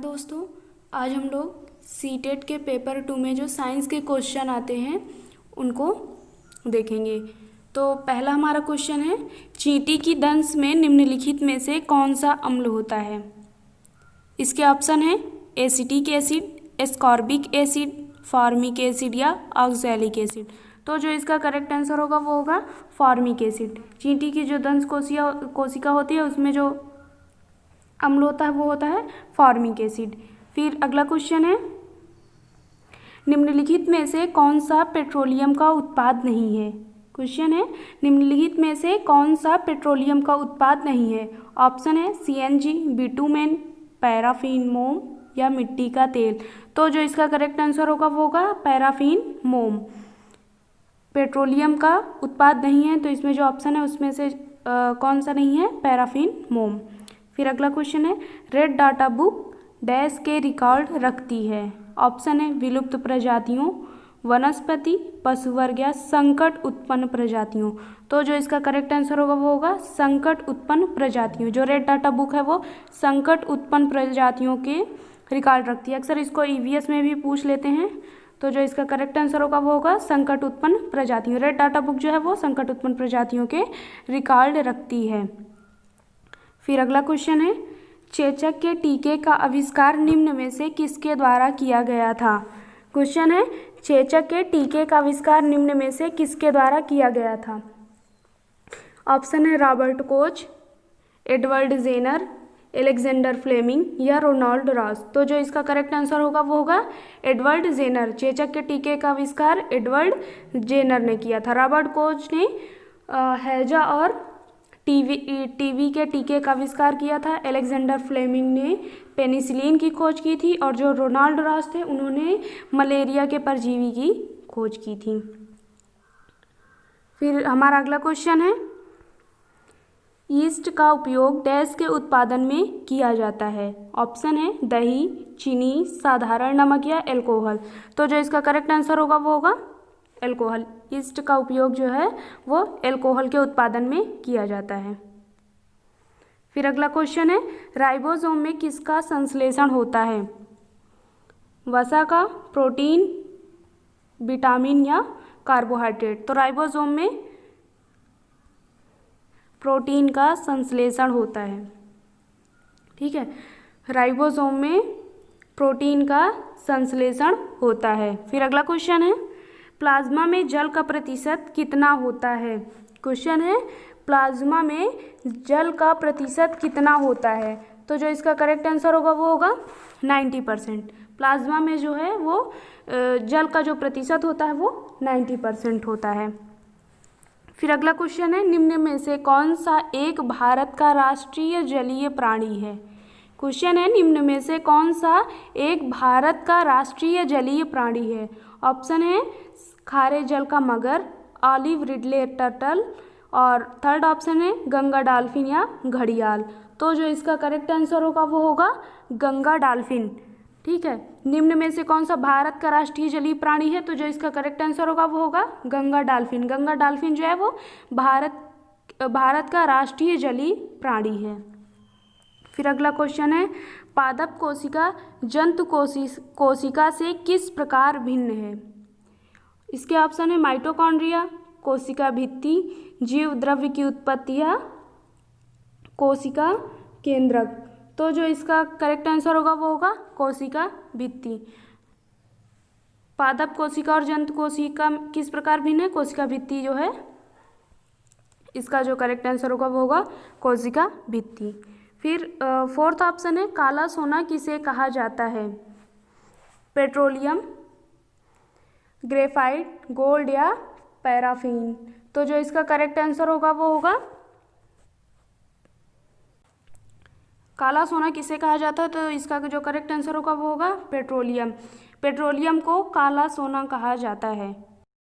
दोस्तों, आज हम लोग सीटेट के पेपर 2 में जो साइंस के क्वेश्चन आते हैं उनको देखेंगे। तो पहला हमारा क्वेश्चन है, चींटी की दंश में निम्नलिखित में से कौन सा अम्ल होता है। इसके ऑप्शन है acetic acid, ascorbic acid, formic acid या ऑक्सैलिक एसिड। तो जो इसका करेक्ट आंसर होगा वो होगा फॉर्मिक एसिड। चींटी की जो दंश कोशिका होती है उसमें जो अम्ल होता है वो होता है फॉर्मिक एसिड। फिर अगला क्वेश्चन है, निम्नलिखित में से कौन सा पेट्रोलियम का उत्पाद नहीं है। क्वेश्चन है, निम्नलिखित में से कौन सा पेट्रोलियम का उत्पाद नहीं है। ऑप्शन है सीएनजी, बिटुमेन, पैराफिन मोम या मिट्टी का तेल। तो जो इसका करेक्ट आंसर होगा वो होगा पैराफिन मोम। पेट्रोलियम का उत्पाद नहीं है तो इसमें जो ऑप्शन है उसमें से कौन सा नहीं है, पैराफिन मोम। फिर अगला क्वेश्चन है, रेड डाटा बुक डैश के रिकॉर्ड रखती है। ऑप्शन है विलुप्त प्रजातियों, वनस्पति, पशुवर्ग या संकट उत्पन्न प्रजातियों। तो जो इसका करेक्ट आंसर होगा वो होगा संकट उत्पन्न प्रजातियों। जो रेड डाटा बुक है वो संकट उत्पन्न प्रजातियों के रिकॉर्ड रखती है। अक्सर इसको ईवीएस में भी पूछ लेते हैं। तो जो इसका करेक्ट आंसर होगा वो होगा संकट उत्पन्न प्रजातियों। रेड डाटा बुक जो है वो संकट उत्पन्न प्रजातियों के रिकॉर्ड रखती है। फिर अगला क्वेश्चन है, चेचक के टीके का आविष्कार निम्न में से किसके द्वारा किया गया था। क्वेश्चन है, चेचक के टीके का आविष्कार निम्न में से किसके द्वारा किया गया था। ऑप्शन है Robert Koch, Edward Jenner, Alexander Fleming या रोनाल्ड रॉस। तो जो इसका करेक्ट आंसर होगा वो होगा एडवर्ड जेनर। चेचक के टीके का आविष्कार एडवर्ड जेनर ने किया था। रॉबर्ट कोच ने हैजा और टीवी के टीके का आविष्कार किया था। एलेक्जेंडर फ्लेमिंग ने पेनिसिलिन की खोज की थी और जो रोनाल्ड रॉस थे उन्होंने मलेरिया के परजीवी की खोज की थी। फिर हमारा अगला क्वेश्चन है, यीस्ट का उपयोग डैश के उत्पादन में किया जाता है। ऑप्शन है दही, चीनी, साधारण नमक या अल्कोहल। तो जो इसका करेक्ट आंसर होगा वो होगा अल्कोहल। यीस्ट का उपयोग जो है वो अल्कोहल के उत्पादन में किया जाता है। फिर अगला क्वेश्चन है, राइबोसोम में किसका संश्लेषण होता है। वसा का, प्रोटीन, विटामिन या कार्बोहाइड्रेट। तो राइबोसोम में प्रोटीन का संश्लेषण होता है। ठीक है, राइबोसोम में प्रोटीन का संश्लेषण होता है। फिर अगला क्वेश्चन है, प्लाज्मा में जल का प्रतिशत कितना होता है। क्वेश्चन है, प्लाज्मा में जल का प्रतिशत कितना होता है। तो जो इसका करेक्ट आंसर होगा वो होगा 90%। प्लाज्मा में जो है वो जल का जो प्रतिशत होता है वो 90% होता है। फिर अगला क्वेश्चन है, निम्न में से कौन सा एक भारत का राष्ट्रीय जलीय प्राणी है। क्वेश्चन है, निम्न में से कौन सा एक भारत का राष्ट्रीय जलीय प्राणी है। ऑप्शन है खारे जल का मगर, ऑलिव रिडले टर्टल और थर्ड ऑप्शन है गंगा डॉल्फिन या घड़ियाल। तो जो इसका करेक्ट आंसर होगा वो होगा गंगा डॉल्फिन। ठीक है, निम्न में से कौन सा भारत का राष्ट्रीय जलीय प्राणी है। तो जो इसका करेक्ट आंसर होगा वो होगा गंगा डॉल्फिन। गंगा डॉल्फिन जो है वो भारत का राष्ट्रीय जलीय प्राणी है। फिर अगला क्वेश्चन है, पादप कोशिका जंतु कोशिका से किस प्रकार भिन्न है। इसके ऑप्शन है माइटोकॉन्ड्रिया, कोशिका भित्ति, जीव द्रव्य की उत्पत्ति या कोशिका केंद्रक। तो जो इसका करेक्ट आंसर होगा वो होगा कोशिका भित्ति। पादप कोशिका और जंतु कोशिका किस प्रकार भिन्न है, कोशिका भित्ति जो है इसका जो करेक्ट आंसर होगा वो होगा कोशिका भित्ति। फिर फोर्थ ऑप्शन है, काला सोना किसे कहा जाता है। पेट्रोलियम, ग्रेफाइट, गोल्ड या पैराफिन। तो जो इसका करेक्ट आंसर होगा वो होगा काला सोना किसे कहा जाता है। तो इसका जो करेक्ट आंसर होगा वो होगा पेट्रोलियम। पेट्रोलियम को काला सोना कहा जाता है।